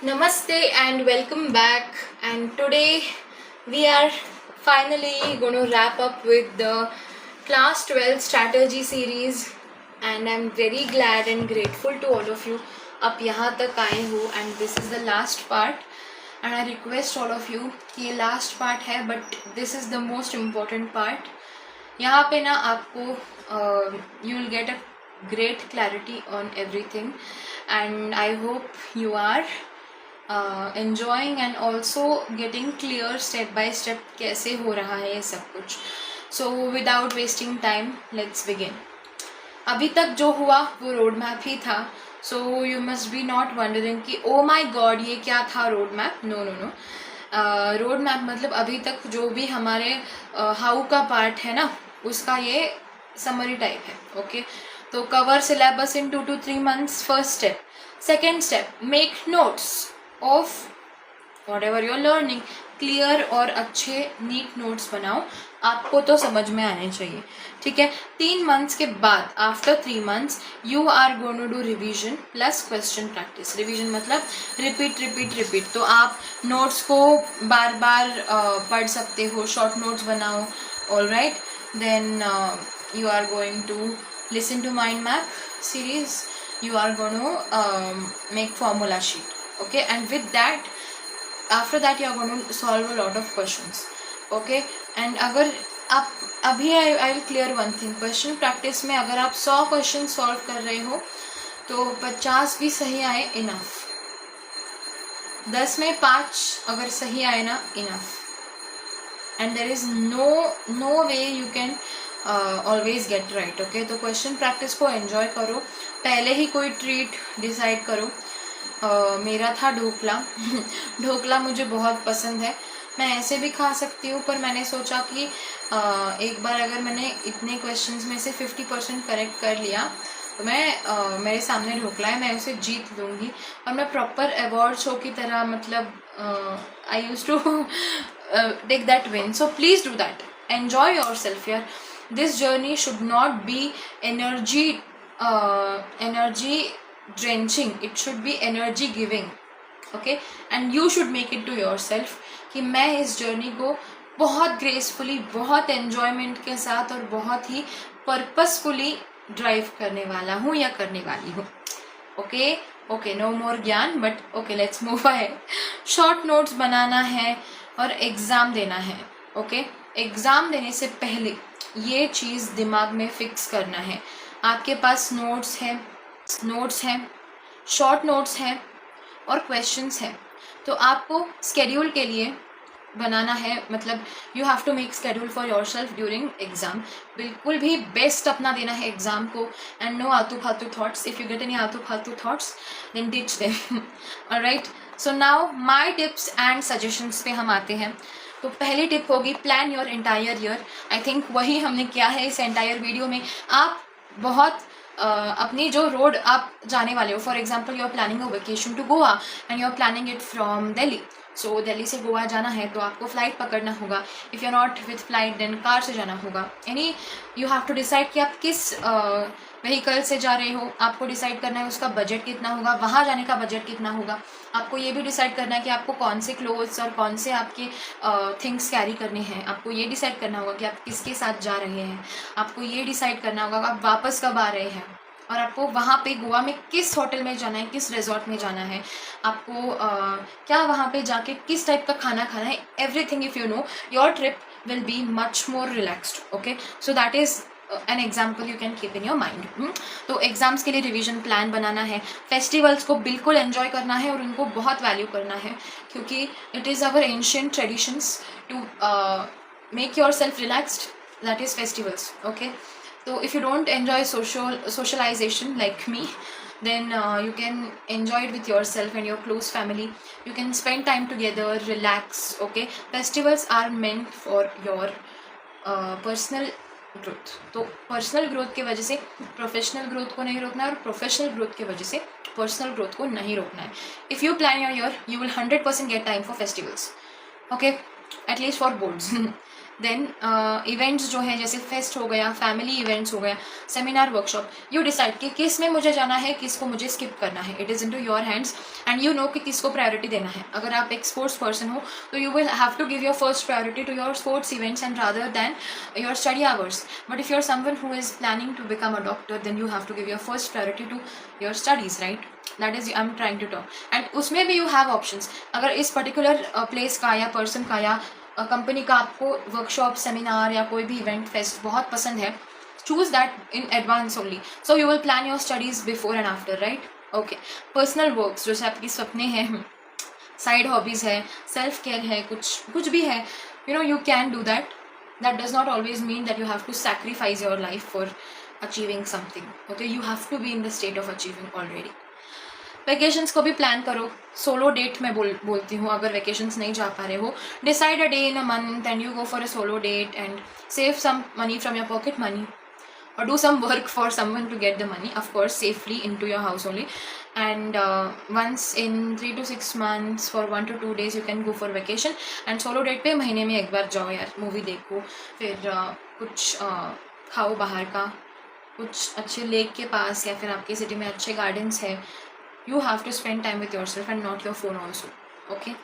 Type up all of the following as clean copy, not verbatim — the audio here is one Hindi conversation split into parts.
Namaste and welcome back. And today we are finally going to wrap up with the Class 12 strategy series. And I'm very glad and grateful to all of you. आप यहाँ तक आए हो and this is the last part. And I request all of you कि ये last part है but this is the most important part. यहाँ पे ना आपको you will get a great clarity on everything and I hope you are enjoying and also getting clear step by step कैसे हो रहा है ये सब कुछ. So without wasting time, let's begin. अभी तक जो हुआ वो रोड मैप ही था. So you must be not wondering कि oh my god ये क्या था road map. No. Road map मतलब अभी तक जो भी हमारे हाउ का पार्ट है ना उसका ये समरी टाइप है. ओके तो cover syllabus in 2 to 3 months first step. Second step make notes of whatever you are learning. Clear और अच्छे नीट नोट्स बनाओ. आपको तो समझ में आने चाहिए. ठीक है. 3 months के बाद after 3 months you are going to do revision plus question practice. Revision मतलब रिपीट. तो आप नोट्स को बार बार पढ़ सकते हो. शॉर्ट नोट्स बनाओ. All right. Then you are going to listen to mind map series. You are going to make formula sheet. Okay, and with that after that you are going to solve a lot of questions. Okay, and अगर आप अभी I will clear one thing. Question practice में अगर आप 100 क्वेश्चन सॉल्व कर रहे हो तो 50 भी सही आए इनफ. 10 में 5 अगर सही आए ना enough. And there is no way you can always get right. Okay तो क्वेश्चन प्रैक्टिस को एंजॉय करो. पहले ही कोई ट्रीट डिसाइड करो. मेरा था ढोकला मुझे बहुत पसंद है. मैं ऐसे भी खा सकती हूँ पर मैंने सोचा कि एक बार अगर मैंने इतने क्वेश्चंस में से 50% करेक्ट कर लिया तो मैं मेरे सामने ढोकला है मैं उसे जीत लूँगी. और मैं प्रॉपर अवार्ड शो की तरह मतलब I use to take that win. So please do that. Enjoy yourself यार. This journey should not be energy drenching. It should be energy giving. Okay, and you should make it to yourself कि मैं इस जर्नी को बहुत ग्रेसफुली बहुत एन्जॉयमेंट के साथ और बहुत ही पर्पसफुली ड्राइव करने वाला हूँ या करने वाली हूँ. ओके नो मोर ज्ञान but okay let's move ahead. Short notes बनाना है और एग्ज़ाम देना है. ओके एग्ज़ाम देने से पहले ये चीज़ दिमाग में फिक्स करना है. आपके पास नोट्स हैं शॉर्ट नोट्स हैं और क्वेश्चंस हैं. तो आपको स्केड्यूल के लिए बनाना है. मतलब you have to make schedule for yourself during exam. बिल्कुल भी बेस्ट अपना देना है एग्ज़ाम को. एंड नो आलतू फालतू thoughts. If you get any आलतू फालतू thoughts then ditch them. Alright. So now my tips and suggestions पे हम आते हैं. तो पहली टिप होगी plan your entire year. I think वही हमने किया है इस एंटायर वीडियो में. आप बहुत अपनी जो रोड आप जाने वाले हो. For example you are planning a vacation to Goa and you are planning it from Delhi. So Delhi से गोवा जाना है तो आपको फ़्लाइट पकड़ना होगा. If you are not with flight then car से जाना होगा. यानी यू हैव टू डिसाइड कि आप किस व्हीकल से जा रहे हो. आपको डिसाइड करना है उसका बजट कितना होगा. वहाँ जाने का बजट कितना होगा. आपको ये भी डिसाइड करना है कि आपको कौन से क्लोथ्स और कौन से आपके थिंग्स कैरी करने हैं. आपको ये डिसाइड करना होगा कि आप किसके साथ जा रहे हैं. आपको ये डिसाइड करना होगा कि आप वापस कब आ रहे हैं. और आपको वहाँ पे गोवा में किस होटल में जाना है किस रिजॉर्ट में जाना है. आपको क्या वहाँ पे जाके किस टाइप का खाना खाना है. Everything if you know your trip will be much more relaxed. Okay so that is an example you can keep in your mind. तो एग्ज़ाम्स के लिए रिवीजन प्लान बनाना है. फेस्टिवल्स को बिल्कुल एन्जॉय करना है और उनको बहुत वैल्यू करना है क्योंकि it is our ancient traditions to make yourself relaxed. That is festivals. Okay so if you don't enjoy socialization like me then you can enjoy it with yourself and your close family. You can spend time together, relax. Okay, festivals are meant for your personal growth. तो पर्सनल ग्रोथ की वजह से प्रोफेशनल ग्रोथ को नहीं रोकना है और प्रोफेशनल ग्रोथ की वजह से पर्सनल ग्रोथ को नहीं रोकना है. If you plan your year you will 100% get time for festivals. Okay, at least for boards. Then events जो है जैसे फेस्ट हो गया, फैमिली इवेंट्स हो गया, सेमिनार, वर्कशॉप, यू डिसाइड कि किस में मुझे जाना है, किसको मुझे स्किप करना है. It is into your hands and you know कि किसको प्रायोरिटी देना है. अगर आप एक स्पोर्ट्स पर्सन हो तो you will have to give your first priority to your sports events and rather than your study hours. But if you are someone who is planning to become a doctor then you have to give your first priority to your studies, right. That is I am trying to talk. And उसमें भी यू हैव ऑप्शंस. अगर इस पर्टिकुलर प्लेस का या पर्सन का या कंपनी का आपको वर्कशॉप, सेमिनार या कोई भी इवेंट, फेस्ट बहुत पसंद है, choose that in advance only, so you will plan your studies before and after, right. okay, personal works जैसे आपकी सपने हैं, साइड हॉबीज़ है, सेल्फ केयर है, कुछ भी है, you know, you can do that. That does not always mean that you have to sacrifice your life for achieving something. okay, you have to be in the state of achieving already. Vacations को भी प्लान करो. सोलो डेट मैं बोलती हूँ. अगर वैकेशंस नहीं जा पा रहे हो, decide a day in a month and you go for a solo date and save some money from your pocket money or do some work for someone to get the money, of course safely, into your house only. And once in 3 to 6 months for 1 to 2 days you can go for vacation. And solo date पे महीने में एक बार जाओ यार, मूवी देखो, फिर कुछ खाओ बाहर का, कुछ अच्छे लेक के पास या फिर आपकी सिटी में अच्छे गार्डन्स है. You have to spend time with yourself and not your phone also. okay,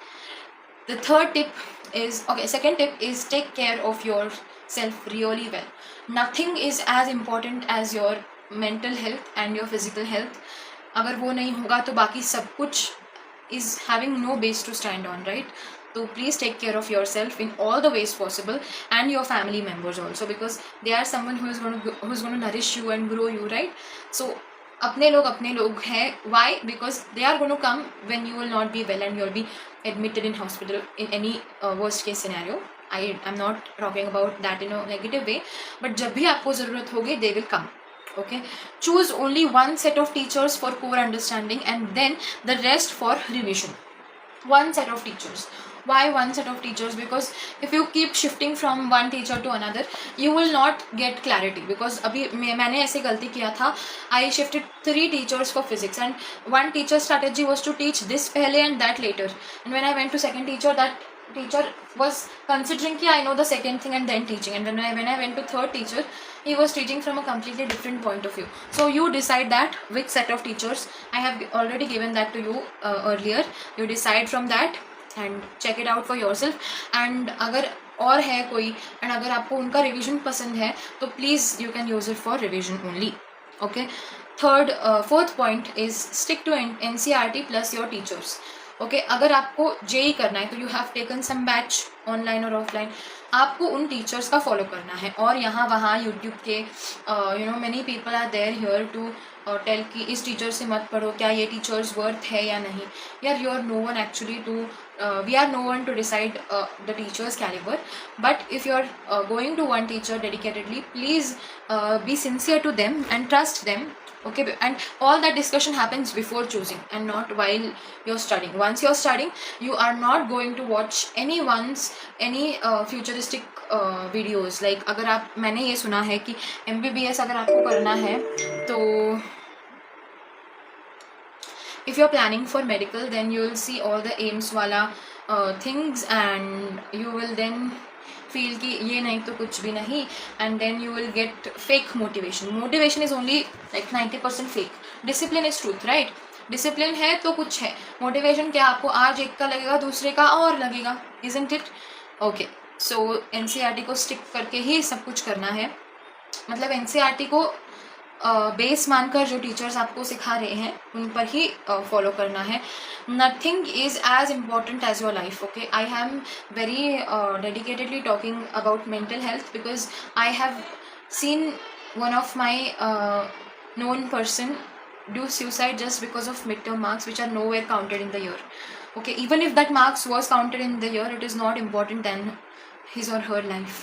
the third tip is, okay, second tip is take care of yourself really well. Nothing is as important as your mental health and your physical health. अगर वो नहीं होगा तो बाकी सब कुछ is having no base to stand on, right. So please take care of yourself in all the ways possible, and your family members also, because they are someone who is going to nourish you and grow you, right. So अपने लोग हैं. why? Because they are going to come when you will not be well and you will be admitted in hospital in any worst case scenario. I am not talking about that in a negative way, but जब भी आपको ज़रूरत होगी they will come. okay, choose only one set of teachers for core understanding and then the rest for revision. One set of teachers. Why one set of teachers? Because if you keep shifting from one teacher to another you will not get clarity. Because अभी मैंने ऐसे गलती किया था. I shifted 3 teachers for physics and one teacher strategy was to teach this पहले and that later. And when I went to second teacher, that teacher was considering कि I know the second thing and then teaching. And when I went to third teacher, he was teaching from a completely different point of view. So you decide that which set of teachers. I have already given that to you earlier. You decide from that and check it out for yourself. And अगर और है कोई and अगर आपको उनका revision पसंद है तो please you can use it for revision only. okay, fourth point is stick to NCERT plus your teachers. okay, अगर आपको JEE करना है तो you have taken some batch online और offline. आपको उन टीचर्स का फॉलो करना है. और यहाँ वहाँ यूट्यूब के many people are there here to tell कि इस टीचर से मत पढ़ो, क्या ये टीचर्स वर्थ है या नहीं. यार you are no one actually to we are no one to decide the teacher's caliber. But if you are going to one teacher dedicatedly, please be sincere to them and trust them. okay, and all that discussion happens before choosing and not while you're studying. Once you're studying you are not going to watch any futuristic videos. like अगर आप, मैंने ये सुना है कि MBBS अगर आपको करना है तो if you're planning for medical then you will see all the AIIMS वाला things and you will then feel कि ये नहीं तो कुछ भी नहीं, and then you will get fake motivation is only like 90% fake. Discipline is truth, right. Discipline है तो कुछ है. मोटिवेशन क्या, आपको आज एक का लगेगा दूसरे का और लगेगा, isn't it. okay, so NCERT को स्टिक करके ही सब कुछ करना है. मतलब NCERT को बेस मानकर जो टीचर्स आपको सिखा रहे हैं उन पर ही फॉलो करना है. Nothing is as important as your life. Okay, I am very dedicatedly talking about mental health because I have seen one of my known person do suicide just because of midterm marks which are nowhere counted in the year. okay, even if that marks was counted in the year, it is not important than his or her life.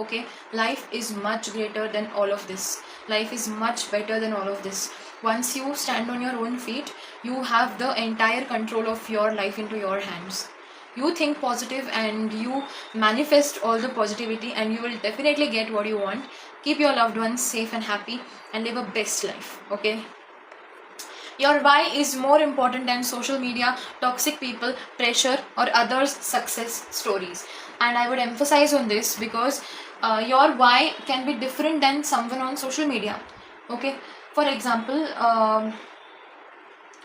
okay, life is much greater than all of this. Life is much better than all of this. Once you stand on your own feet, you have the entire control of your life into your hands. You think positive and you manifest all the positivity and you will definitely get what you want. Keep your loved ones safe and happy and live a best life. okay, your why is more important than social media, toxic people, pressure or others' success stories. and I would emphasize on this because your why can be different than someone on social media. Okay, for example,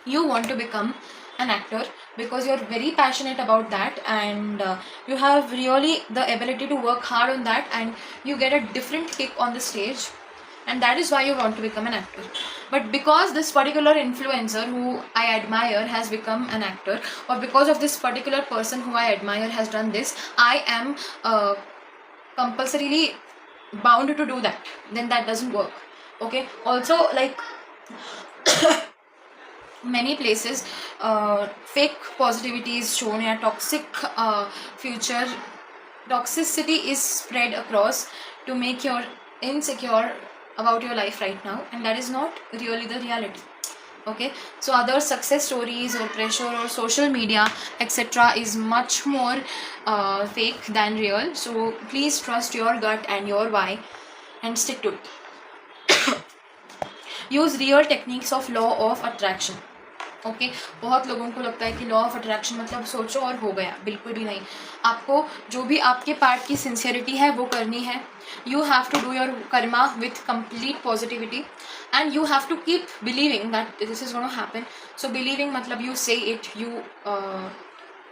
you want to become an actor because you're very passionate about that, and you have really the ability to work hard on that, and you get a different kick on the stage, and that is why you want to become an actor. But because this particular influencer who I admire has become an actor, or because of this particular person who I admire has done this, I am compulsorily bound to do that, then that doesn't work. Okay, also, like, many places fake positivity is shown, या toxic future toxicity is spread across to make you insecure about your life right now, and that is not really the reality. Okay, so other success stories or pressure or social media etc is much more fake than real. So please trust your gut and your why and stick to it. use real techniques of law of attraction. Okay बहुत लोगों को लगता है कि लॉ ऑफ अट्रैक्शन मतलब सोचो और हो गया, बिल्कुल भी नहीं. आपको जो भी आपके पार्ट की सिंसियरिटी है वो करनी है. You have to do your karma with complete positivity, and you have to keep believing that this is gonna happen. So believing मतलब you say it, you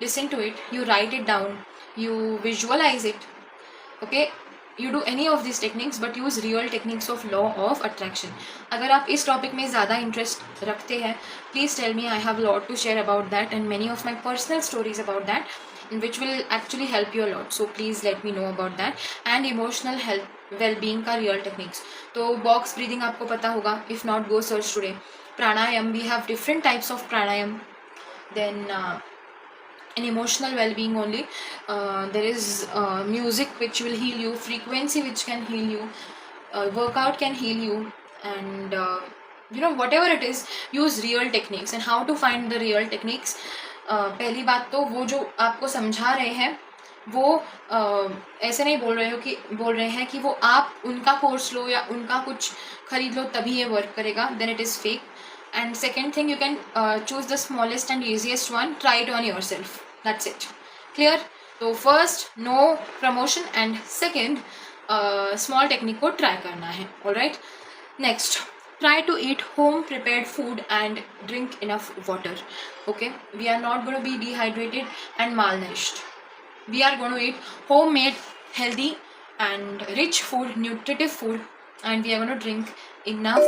listen to it, you write it down, you visualize it. Okay, you do any of these techniques but use real techniques of law of attraction. अगर आप इस टॉपिक में ज़्यादा इंटरेस्ट रखते हैं, please tell me. I have a lot to share about that and many of my personal stories about that, which will actually help you a lot. So please let me know about that. And emotional health well-being का real techniques. तो box breathing आपको पता होगा, if not go search today. Pranayam, we have different types of pranayam. Then in emotional well-being only, there is music which will heal you, frequency which can heal you, workout can heal you, and whatever it is, use real techniques. And how to find the real techniques? पहली बात तो वो जो आपको समझा रहे हैं वो ऐसे नहीं बोल रहे हैं कि वो आप उनका कोर्स लो या उनका कुछ खरीद लो तभी ये वर्क करेगा, then it is fake. And second thing, you can choose the smallest and easiest one, try it on yourself, that's it. Clear? So first, no promotion, and second, small technique को try करना है. Alright, next, try to eat home prepared food and drink enough water. Okay, we are not going to be dehydrated and malnourished. We are going to eat homemade, healthy and rich food, nutritive food, and we are going to drink enough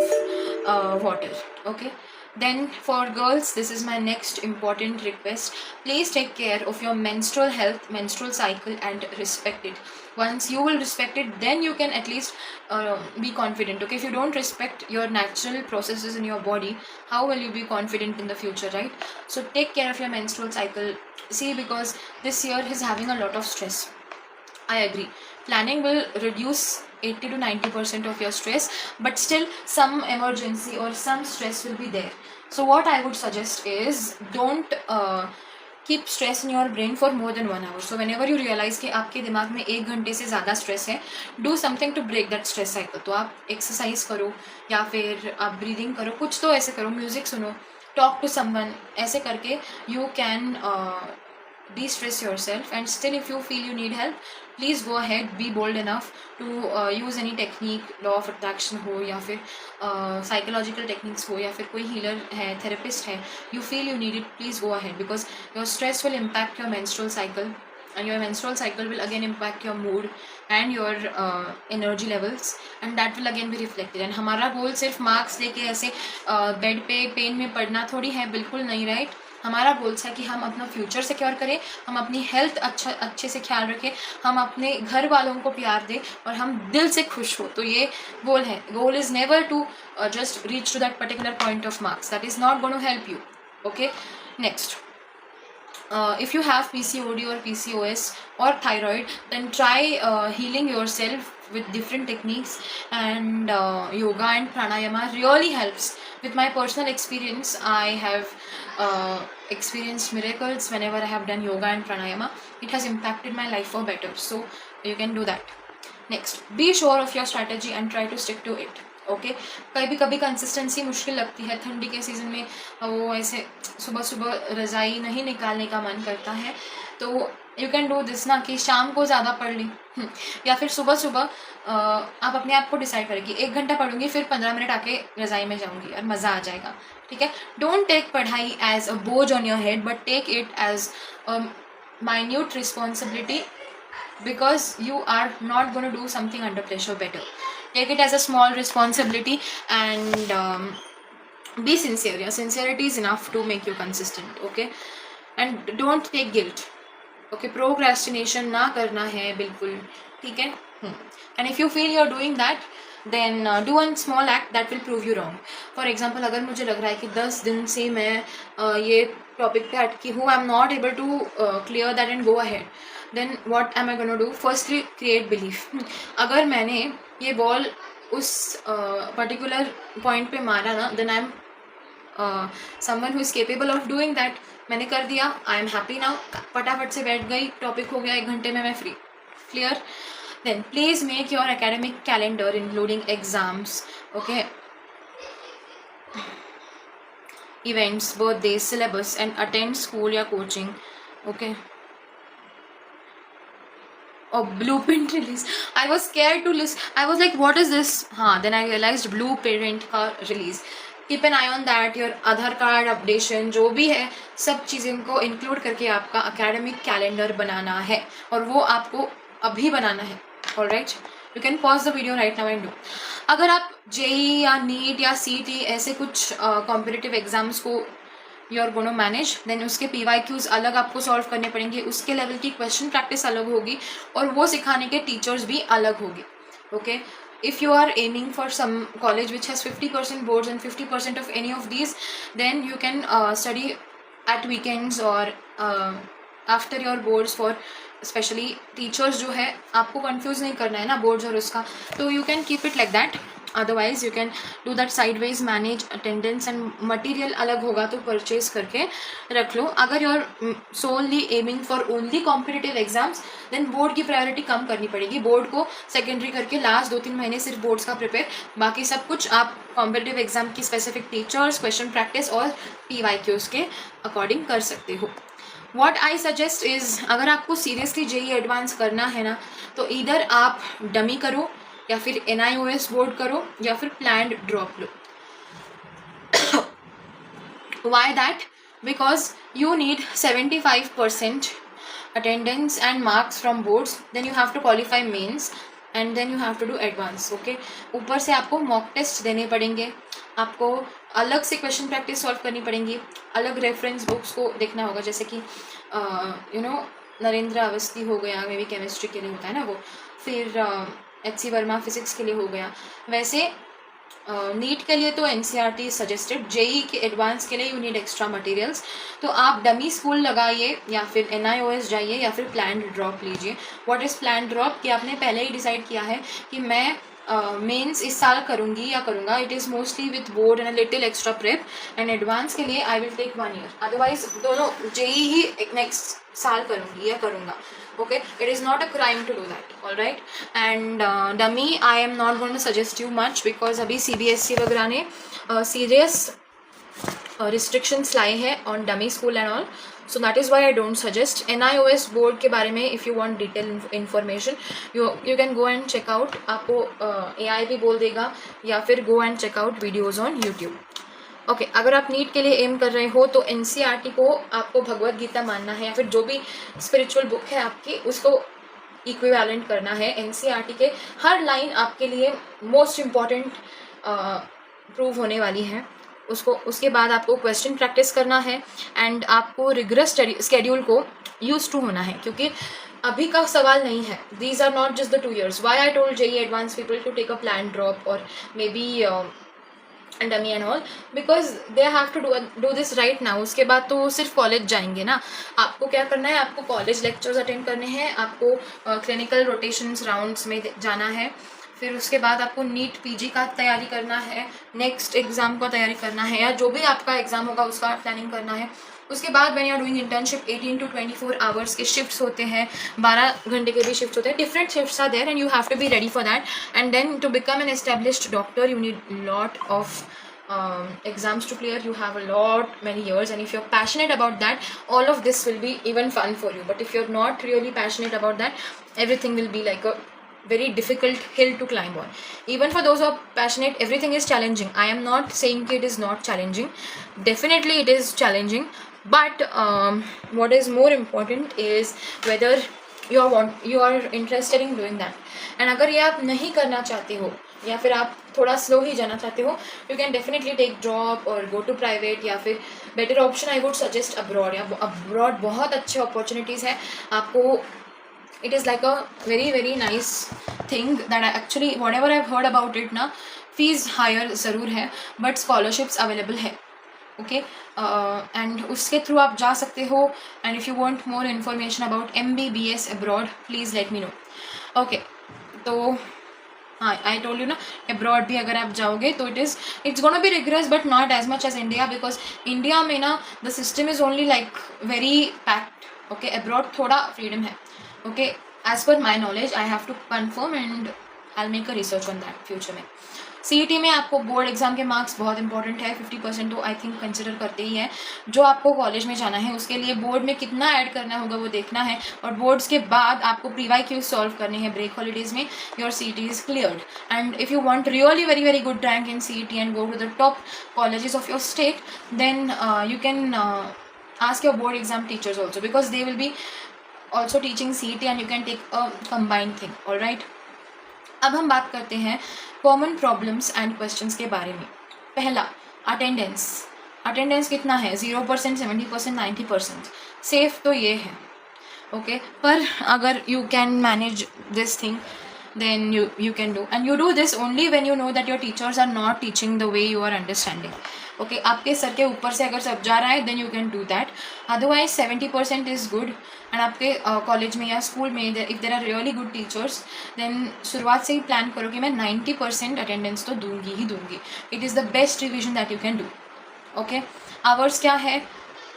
water. Okay, then for girls, this is my next important request. Please take care of your menstrual health, menstrual cycle, and respect it. Once you will respect it, then you can at least be confident. Okay, if you don't respect your natural processes in your body, how will you be confident in the future, right? So take care of your menstrual cycle. See, because this year is having a lot of stress. I agree. Planning will reduce 80 to 90% of your stress, but still some emergency or some stress will be there. So what I would suggest is, don't keep stress in your brain for more than 1 hour. So whenever you realize कि आपके दिमाग में 1 घंटे से ज़्यादा स्ट्रेस है, do something to break that stress cycle. तो आप एक्सरसाइज करो या फिर आप ब्रीदिंग करो, कुछ तो ऐसे करो, म्यूजिक सुनो, talk to someone. ऐसे करके you can de-stress yourself. And still, if you feel you need help, please go ahead, be bold enough to use any technique, law of attraction हो या फिर psychological techniques हो या फिर कोई healer है, therapist है, you feel you need it, please go ahead, because your stress will impact your menstrual cycle, and your menstrual cycle will again impact your mood and your energy levels, and that will again be reflected. And हमारा goal सिर्फ marks लेके ऐसे bed पे पेन में पड़ना थोड़ी है, बिल्कुल नहीं, right? हमारा गोल्स है कि हम अपना फ्यूचर सिक्योर करें, हम अपनी हेल्थ अच्छे से ख्याल रखें, हम अपने घर वालों को प्यार दें और हम दिल से खुश हो. तो ये गोल है. Goal is never to just reach to that particular point of marks. That is not going to help you. Okay, next, if you have PCOD or PCOS or thyroid, then try healing yourself with different techniques, and yoga and pranayama really helps. With my personal experience, I have experienced miracles whenever I have done yoga and pranayama. It has impacted my life for better, so you can do that. Next, be sure of your strategy and try to stick to it. Okay कभी कभी कंसिस्टेंसी मुश्किल लगती है, ठंडी के सीज़न में वो ऐसे सुबह सुबह रज़ाई नहीं निकालने का मन करता है, तो यू कैन डू दिस ना कि शाम को ज़्यादा पढ़ ली या फिर सुबह सुबह आप अपने आप को डिसाइड करेंगी 1 घंटा पढ़ूंगी फिर 15 मिनट आके रज़ाई में जाऊंगी और मज़ा आ जाएगा, ठीक है। डोंट टेक पढ़ाई एज अ बोझ on your head but take it as a minute responsibility because you are not going to do something under pressure better. Take it as a small responsibility and be sincere. Yeah, sincerity is enough to make you consistent, okay? And don't take guilt, okay? Procrastination ना करना है बिल्कुल, ठीक है। And if you feel you're doing that, then do one small act that will prove you wrong. For example, अगर मुझे लग रहा है कि 10 दिन से मैं ये टॉपिक पे अटकी हूँ, I am not able to clear that and go ahead, then what am I gonna do? Firstly create belief. अगर मैंने ये बॉल उस पर्टिकुलर पॉइंट पे मारा ना, then I am someone who is capable of doing that. मैंने कर दिया, आई एम हैप्पी नाउ, फटाफट से बैठ गई, टॉपिक हो गया, 1 घंटे में मैं free, clear. Then please make your academic calendar including exams, okay, events, birthdays, syllabus, and attend school या coaching, okay. Oh, blueprint release. I was scared to list. I was like, what is this? Then I realized blueprint का release. Keep an eye on that. Your Aadhaar card updation जो भी है, सब चीज़ों को इंक्लूड करके आपका academic calendar बनाना है, और वो आपको अभी बनाना है। Alright, you can pause the video right now and do. अगर आप जेई या नीट या सीटी ऐसे कुछ कॉम्पिटिटिव एग्जाम्स को you are gonna manage, then उसके PYQs अलग आपको सॉल्व करने पड़ेंगे, उसके लेवल की क्वेश्चन प्रैक्टिस अलग होगी, और वो सिखाने के टीचर्स भी अलग होगी, okay. If you are aiming for some college which has 50% boards and 50% of any of these, then you can study at weekends or after your boards for specially teachers जो है, आपको कंफ्यूज नहीं करना है ना बोर्ड्स और उसका, तो you can keep it like that. Otherwise you can do that sideways, manage attendance and material अलग होगा तो परचेज करके रख लो। अगर you are solely aiming for only competitive exams, then board की प्रायोरिटी कम करनी पड़ेगी, बोर्ड को सेकेंडरी करके लास्ट 2-3 महीने सिर्फ बोर्ड्स का प्रिपेयर, बाकी सब कुछ आप कॉम्पिटिटिव एग्जाम की स्पेसिफिक टीचर्स, क्वेश्चन प्रैक्टिस और PYQs के अकॉर्डिंग कर सकते हो। वॉट आई सजेस्ट इज़, अगर आपको सीरियसली जेई एडवांस करना है ना, तो इधर आप डमी करो या फिर NIOS बोर्ड करो या फिर प्लान्ड ड्रॉप लो। Why that? Because you need 75% attendance and marks from boards, then you have to qualify mains and then you have to do advance, okay. ऊपर से आपको मॉक टेस्ट देने पड़ेंगे, आपको अलग से क्वेश्चन प्रैक्टिस सॉल्व करनी पड़ेंगी, अलग रेफरेंस बुक्स को देखना होगा, जैसे कि यू नो नरेंद्र अवस्थी हो गया, मे बी केमिस्ट्री के लिए होता है ना वो, फिर HC वर्मा फिजिक्स के लिए हो गया। वैसे नीट के लिए तो NCERT सजेस्टेड, जेई के एडवांस के लिए यू नीड एक्स्ट्रा मटेरियल्स, तो आप डमी स्कूल लगाइए या फिर NIOS जाइए या फिर प्लान्ड ड्रॉप लीजिए। What is planned drop? कि आपने पहले ही डिसाइड किया है कि मैं मेंस इस साल करूँगी या करूँगा, it is mostly with board and little extra prep, and advance के लिए I will take 1 year, otherwise दोनों जेई ही नेक्स्ट साल करूँगी या करूँगा, okay. It is not a crime to do that, all right. And dummy I am not going to suggest you much because अभी CBSE वगैरह ने serious restrictions लाए हैं on dummy school and all, so that is why I don't suggest. NIOS board के बारे में if you want detailed information you can go and check out, आपको AI भी बोल देगा, या फिर go and check out videos on YouTube, okay. अगर आप नीट के लिए एम कर रहे हो तो NCERT को आपको भगवत गीता मानना है, या फिर जो भी स्पिरिचुअल बुक है आपकी उसको इक्विवेलेंट करना है। NCERT के हर लाइन आपके लिए मोस्ट इम्पॉर्टेंट प्रूव होने वाली है, उसको उसके बाद आपको क्वेश्चन प्रैक्टिस करना है, एंड आपको रिगरस स्केड्यूल को यूज टू होना है, क्योंकि अभी का सवाल नहीं है। These are not just the 2 years. Why I told JEE advance people to take a plan drop और maybe and dummy and all, because they have to do this right now. उसके बाद तो वो सिर्फ कॉलेज जाएंगे ना, आपको क्या करना है, आपको कॉलेज लेक्चर्स अटेंड करने हैं, आपको क्लिनिकल रोटेशंस राउंड्स में जाना है, फिर उसके बाद आपको नीट PG का तैयारी करना है, नेक्स्ट एग्ज़ाम का तैयारी करना है, या जो भी आपका एग्ज़ाम होगा उसका प्लानिंग करना है, उसके बाद when you are doing internship 18 to 24 hours के शिफ्ट्स होते हैं, 12 घंटे के भी शिफ्ट्स होते हैं, different shifts are there and you have to be ready for that. And then to become an established doctor you need lot of exams to clear. You have a lot many years, and if you're passionate about that, all of this will be even fun for you. But if you're not really passionate about that, everything will be like a very difficult hill to climb on. Even for those who are passionate, everything is challenging. I am not saying it is not challenging. Definitely it is challenging, but what is more important is whether you are interested in doing that. And अगर ये आप नहीं करना चाहते हो या फिर आप थोड़ा स्लो ही जाना चाहते हो, you can definitely take job और गो टू प्राइवेट, या फिर better option I would suggest abroad. या अब्रॉड बहुत अच्छे अपॉर्चुनिटीज़ है आपको. It is like a very very nice thing that I actually whatever I heard about it ना, फीस हायर ज़रूर है बट स्कॉलरशिप्स अवेलेबल है. ओके, एंड उसके थ्रू आप जा सकते हो. And if you want more information about MBBS abroad, please let me know. Okay, तो हाँ, आई टोल्ड यू ना, अब्रॉड भी अगर आप जाओगे तो it's gonna be rigorous but not as much as India, because India में ना the system is only like very packed. Okay, abroad थोड़ा फ्रीडम है. Okay, as per my knowledge, I have to confirm and I will make a research on that future में. CET में आपको बोर्ड एग्जाम के मार्क्स बहुत इंपॉर्टेंट है. 50% तो आई थिंक कंसिडर करते ही है. जो आपको कॉलेज में जाना है उसके लिए बोर्ड में कितना ऐड करना होगा वो देखना है, और बोर्ड्स के बाद आपको प्री-वाई-क्यूज सॉल्व करने हैं ब्रेक हॉलीडेज में. Your CET is cleared. And if you want really very very good rank in CET and go to the top colleges of your state, then you can ask your board exam teachers also, because they will be also teaching CET and you can take a combined thing. all right, अब हम बात करते हैं कॉमन प्रॉब्लम्स एंड क्वेश्चंस के बारे में. पहला, अटेंडेंस कितना है? 0%, 70%, 90%. सेफ तो ये है. ओके, पर अगर you can manage this thing then you can do, and you do this only when you know that your teachers are not teaching the way you are understanding. Okay, आपके सर के ऊपर से अगर सब जा रहा है then you can do that. Otherwise 70% is good. and आपके कॉलेज में या स्कूल में if there are really good teachers, then शुरुआत से ही प्लान करो कि मैं 90% अटेंडेंस तो दूंगी ही दूंगी. It is the best revision that you can do. Okay, hours क्या है?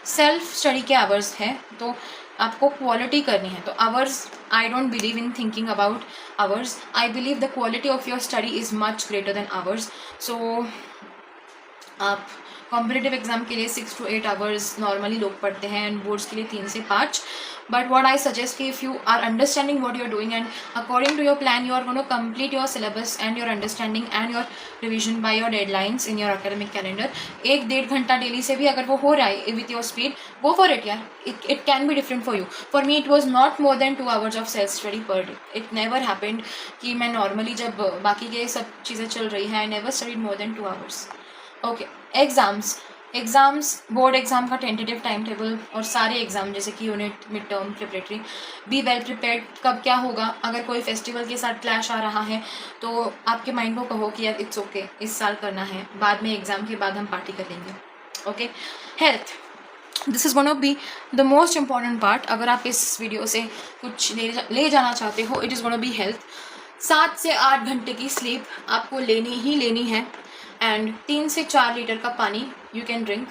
सेल्फ स्टडी के आवर्स है, तो आपको क्वालिटी करनी है. तो hours, I don't believe in thinking about hours. I believe the quality of your study is much greater than hours. So आप कॉम्पिटिटिव एग्जाम के लिए 6 to 8 आवर्स नॉर्मली लोग पढ़ते हैं, एंड बोर्ड्स के लिए 3 से 5. बट वॉट आई सजेस्ट कि if you are understanding what you are doing and according to your plan, you are going to complete your syllabus and your understanding and your revision by your deadlines in your academic calendar. 1-1.5 घंटा डेली से भी अगर वो हो रहा है with your speed, go for it यार. It can be different for you. For me it was not more than 2 hours of self study per day. It never happened कि मैं नॉर्मली जब बाकी के सब चीज़ें चल रही हैं, I never studied more than 2 hours. Okay, exams board exam का टेंटेटिव टाइम टेबल और सारे एग्ज़ाम जैसे कि unit, mid term, preparatory, be well prepared. कब क्या होगा, अगर कोई फेस्टिवल के साथ क्लैश आ रहा है तो आपके माइंड को कहो कि यार इट्स ओके, इस साल करना है, बाद में एग्ज़ाम के बाद हम पार्टी कर लेंगे. Okay, health, this is gonna be the most important part. अगर आप इस वीडियो से कुछ ले जाना चाहते हो, it is gonna be health. 7 से 8 घंटे की स्लीप आपको लेनी है, एंड 3 से 4 लीटर का पानी you can drink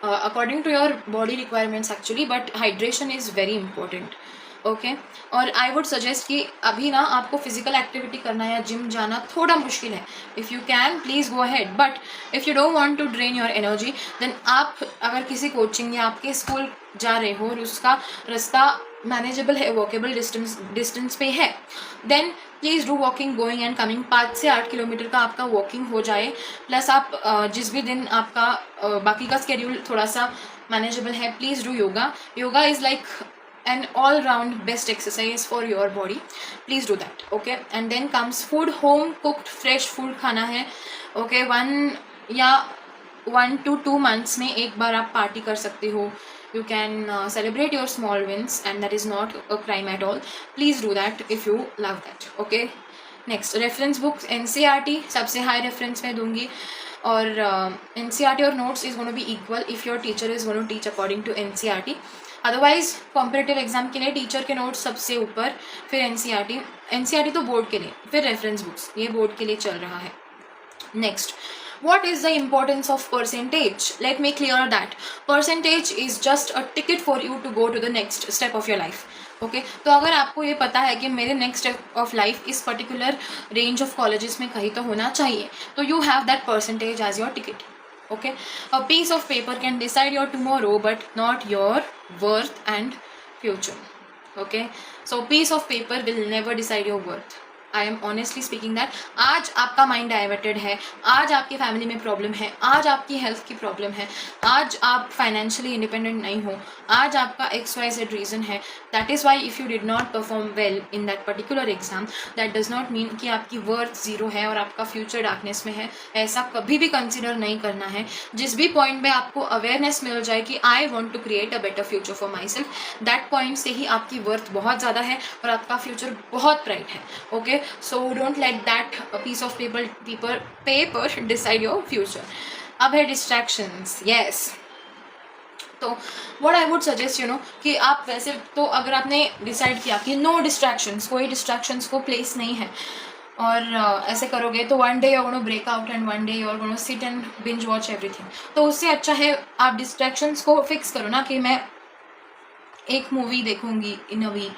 according to your body requirements actually, but hydration is very important. Okay, और आई वुड सजेस्ट कि अभी ना आपको फिजिकल एक्टिविटी करना या जिम जाना थोड़ा मुश्किल है. If you can please go ahead, but if you don't want to drain your energy, then आप अगर किसी कोचिंग या आपके स्कूल जा रहे हो और उसका रास्ता मैनेजेबल है, वॉकेबल डिस्टेंस पे है, then please do walking going and coming. 5 से 8 किलोमीटर का आपका वॉकिंग हो जाए, प्लस आप जिस भी दिन आपका बाकी का स्केड्यूल थोड़ा सा मैनेजेबल है, please do yoga. Yoga is like an all-round best exercise for your body. Please do that. Okay, and then comes food. Home cooked fresh food खाना है. Okay, 1 to 2 months में एक बार आप पार्टी कर सकते हो. You can celebrate your small wins, and that is not a crime at all. Please do that if you love that. Okay, next, reference books. NCERT सबसे high reference में दूंगी, और NCERT और notes is going to be equal if your teacher is going to teach according to NCERT. Otherwise competitive exam के लिए टीचर के नोट्स सबसे ऊपर, फिर एनसीईआरटी तो बोर्ड के लिए, फिर रेफरेंस बुक्स, ये बोर्ड के लिए चल रहा है. Next, what is the importance of percentage? Let me clear that. Percentage is just a ticket for you to go to the next step of your life. ओके तो अगर आपको ये पता है कि मेरे नेक्स्ट स्टेप ऑफ लाइफ इस पर्टिकुलर रेंज ऑफ कॉलेजेस में कहीं तो होना चाहिए, तो you have that percentage as your ticket. Okay, a piece of paper can decide your tomorrow but not your worth and future. Okay, so piece of paper will never decide your worth. I am honestly speaking that आज आपका माइंड डाइवर्टेड है, आज आपकी फैमिली में प्रॉब्लम है, आज आपकी हेल्थ की प्रॉब्लम है, आज आप फाइनेंशियली इंडिपेंडेंट नहीं हो, आज आपका XYZ रीज़न है. That is why if you did not perform well in that particular exam, that does not mean कि आपकी वर्थ ज़ीरो है और आपका फ्यूचर डार्कनेस में है. ऐसा कभी भी कंसिडर नहीं करना है. जिस भी पॉइंट पे आपको अवेयरनेस मिल जाए कि I want to create a better future for myself, that point से ही आपकी वर्थ बहुत ज़्यादा है और आपका फ्यूचर बहुत ब्राइट है. Okay, so don't let that piece of paper decide your future. अब है distractions. yes, तो what I would suggest कि आप वैसे तो अगर आपने डिसाइड किया कि नो डिस्ट्रैक्शंस, कोई डिस्ट्रैक्शंस को प्लेस नहीं है और ऐसे करोगे तो one day you're going to break out and one day you're going to sit and binge watch everything. तो उससे अच्छा है आप डिस्ट्रैक्शंस को फिक्स करो ना कि मैं एक मूवी देखूंगी इन अ वीक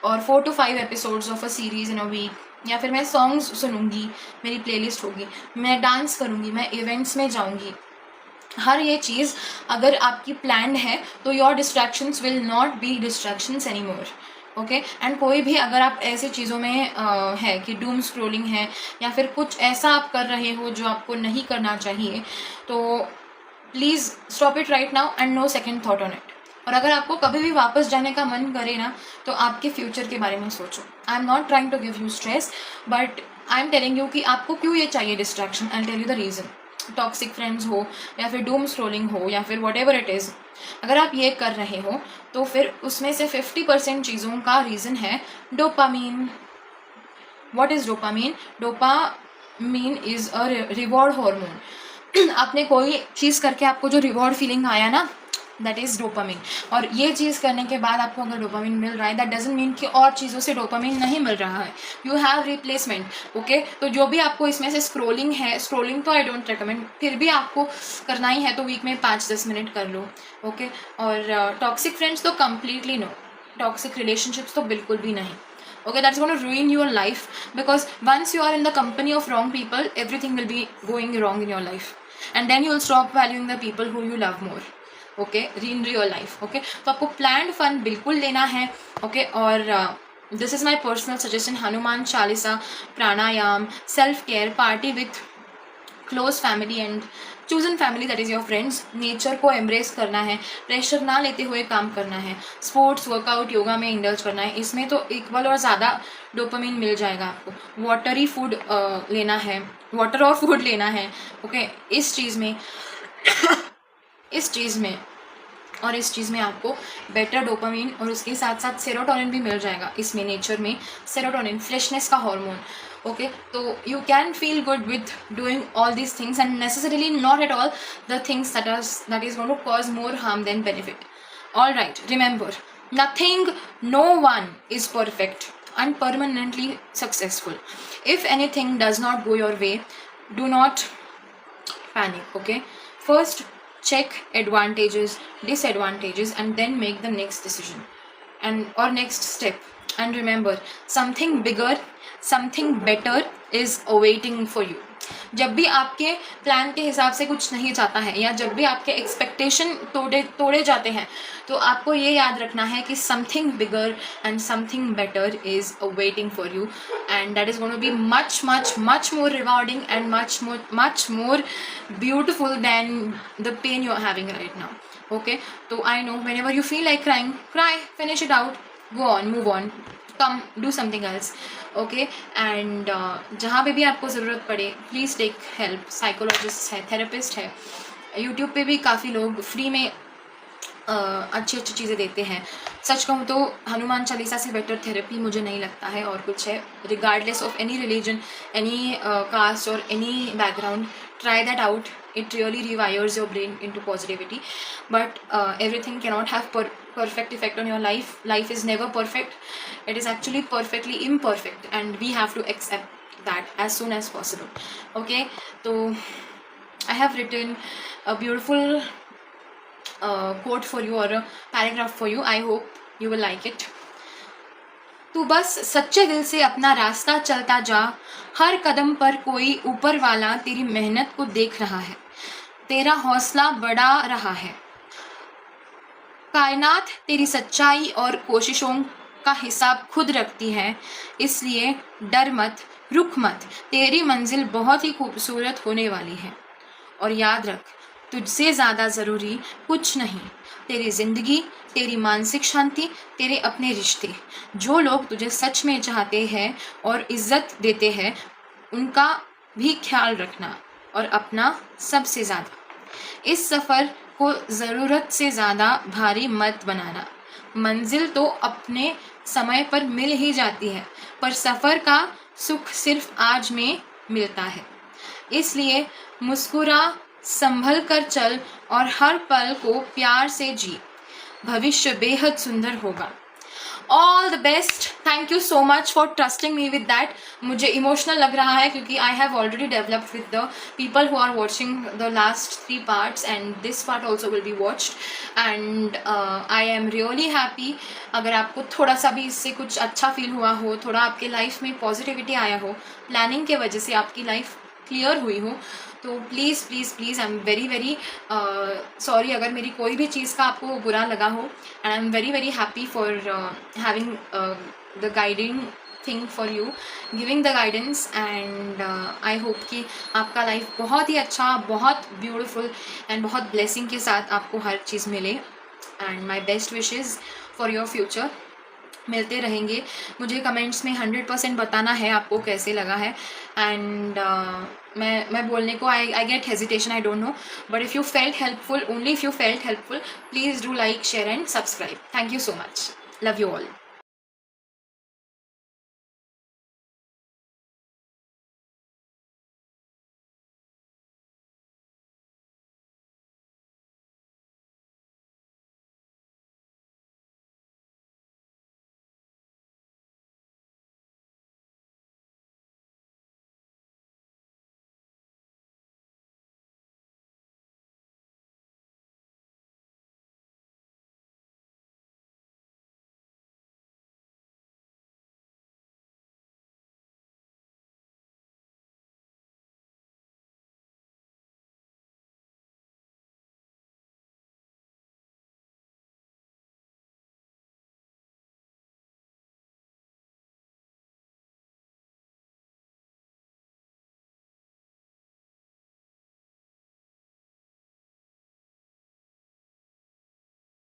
और 4 to 5 episodes of a series in a week, या फिर मैं सॉन्ग्स सुनूंगी, मेरी प्लेलिस्ट होगी, मैं डांस करूंगी, मैं इवेंट्स में जाऊंगी. हर ये चीज़ अगर आपकी प्लान्ड है तो your distractions will not be distractions any more. Okay, and कोई भी अगर आप ऐसी चीज़ों में है कि डूम स्क्रोलिंग है या फिर कुछ ऐसा आप कर रहे हो जो आपको नहीं करना चाहिए, तो please stop it right now and no second thought on it. और अगर आपको कभी भी वापस जाने का मन करे ना, तो आपके फ्यूचर के बारे में सोचो. I am not trying to give you stress, but I am telling you कि आपको क्यों ये चाहिए distraction. I tell you the reason. Toxic friends हो या फिर डूम स्क्रोलिंग हो या फिर वट एवर इट इज़, अगर आप ये कर रहे हो तो फिर उसमें से 50% चीज़ों का रीज़न है dopamine. What is dopamine? Dopamine is a reward hormone. आपने कोई चीज़ करके आपको जो रिवॉर्ड फीलिंग आया ना, दैट इज़ डोपामीन. और ये चीज़ करने के बाद आपको अगर डोपामीन मिल रहा है, दैट डजंट मीन कि और चीज़ों से डोपामीन नहीं मिल रहा है. You have replacement. ओके, तो जो भी आपको इसमें से स्क्रोलिंग है, स्क्रोलिंग तो आई डोंट रिकमेंड, फिर भी आपको करना ही है तो वीक में 5-10 मिनट कर लो. ओके, और टॉक्सिक फ्रेंड्स तो कम्प्लीटली नो. टॉक्सिक रिलेशनशिप्स तो बिल्कुल भी नहीं. Okay, that's going to ruin your life, because once you are in the company of wrong people, everything will be going wrong in your life, and then you will stop valuing the people who you love more. Okay, in real life. Okay, तो आपको प्लान्ड फन बिल्कुल लेना है. ओके, और this is my personal suggestion. Hanuman Chalisa, pranayama, self care, party with close family and chosen family, that is your friends. Nature को एम्ब्रेस करना है, प्रेशर ना लेते हुए काम करना है, स्पोर्ट्स, वर्कआउट, योगा में इंडल्ज करना है. इसमें तो इक्वल और ज़्यादा डोपामीन मिल जाएगा आपको. वाटरी फूड लेना है, वाटर और फूड लेना है. ओके, इस चीज़ में आपको बेटर डोपामीन और उसके साथ साथ सेरोटोनिन भी मिल जाएगा. इसमें नेचर में सेरोटोनिन फ्रेशनेस का हार्मोन. ओके, तो you can feel good with doing all these things and necessarily not at all the things that is going to cause more harm than benefit. All right, remember, nothing, no one is perfect and permanently successful. If anything does not go your way, do not panic. Okay, first check advantages, disadvantages, and then make the next decision or next step. And remember, something bigger, something better is awaiting for you. जब भी आपके प्लान के हिसाब से कुछ नहीं जाता है या जब भी आपके एक्सपेक्टेशन तोड़े जाते हैं, तो आपको ये याद रखना है कि something bigger and something better is awaiting for you, and that is going to be much much much more rewarding and much more beautiful than the pain you are having right now. Okay, तो I know whenever you feel like crying, cry, finish it out, go on, move on, come do something else. Okay, and जहाँ पे भी आपको ज़रूरत पड़े, प्लीज़ टेक हेल्प. साइकोलॉजिस्ट है, थेरेपिस्ट है, यूट्यूब पे भी काफ़ी लोग फ्री में अच्छी अच्छी चीज़ें देते हैं. सच कहूँ तो हनुमान चालीसा से बेटर थेरेपी मुझे नहीं लगता है और कुछ है. Regardless of any religion, any caste और any background, try that out. It really rewires your brain into positivity, but everything cannot have perfect effect on your life. Life is never perfect. It is actually perfectly imperfect, and we have to accept that as soon as possible. Okay, so I have written a beautiful quote for you or a paragraph for you. I hope you will like it. तू बस सच्चे दिल से अपना रास्ता चलता जा, हर कदम पर कोई ऊपर वाला तेरी मेहनत को देख रहा है, तेरा हौसला बढ़ा रहा है। कायनात तेरी सच्चाई और कोशिशों का हिसाब खुद रखती है, इसलिए डर मत, रुक मत, तेरी मंजिल बहुत ही खूबसूरत होने वाली है। और याद रख, तुझसे ज़्यादा ज़रूरी कुछ नहीं, तेरी ज़िंदगी, तेरी मानसिक शांति, तेरे अपने रिश्ते। जो लोग तुझे सच में चाहते हैं और इज्जत देते हैं, उनका भी ख्याल रखना और अपना सबसे ज़्यादा। इस सफ़र को ज़रूरत से ज़्यादा भारी मत बनाना। मंजिल तो अपने समय पर मिल ही जाती है, पर सफ़र का सुख सिर्फ आज में मिलता है। इसलिए मुस्कुरा, संभल कर चल और हर पल को प्यार से जी, भविष्य बेहद सुंदर होगा। All the best. Thank you so much for trusting me with that. मुझे इमोशनल लग रहा है क्योंकि I have already developed with the people who are watching the last 3 parts and this part also will be watched and I am really happy. अगर आपको थोड़ा सा भी इससे कुछ अच्छा फील हुआ हो, थोड़ा आपके लाइफ में पॉजिटिविटी आया हो, प्लानिंग के वजह से आपकी लाइफ क्लियर हुई हो, तो please please please I am very very sorry अगर मेरी कोई भी चीज़ का आपको बुरा लगा हो, and I am very very happy for having the guiding thing for you, giving the guidance, and I hope कि आपका लाइफ बहुत ही अच्छा, बहुत ब्यूटिफुल एंड बहुत ब्लेसिंग के साथ आपको हर चीज़ मिले। And my best wishes for your future. मिलते रहेंगे। मुझे कमेंट्स में 100% बताना है आपको कैसे लगा है। एंड मैं बोलने को I get hesitation, I don't know, but if you felt helpful, only if you felt helpful, please do like, share and subscribe. Thank you so much. Love you all.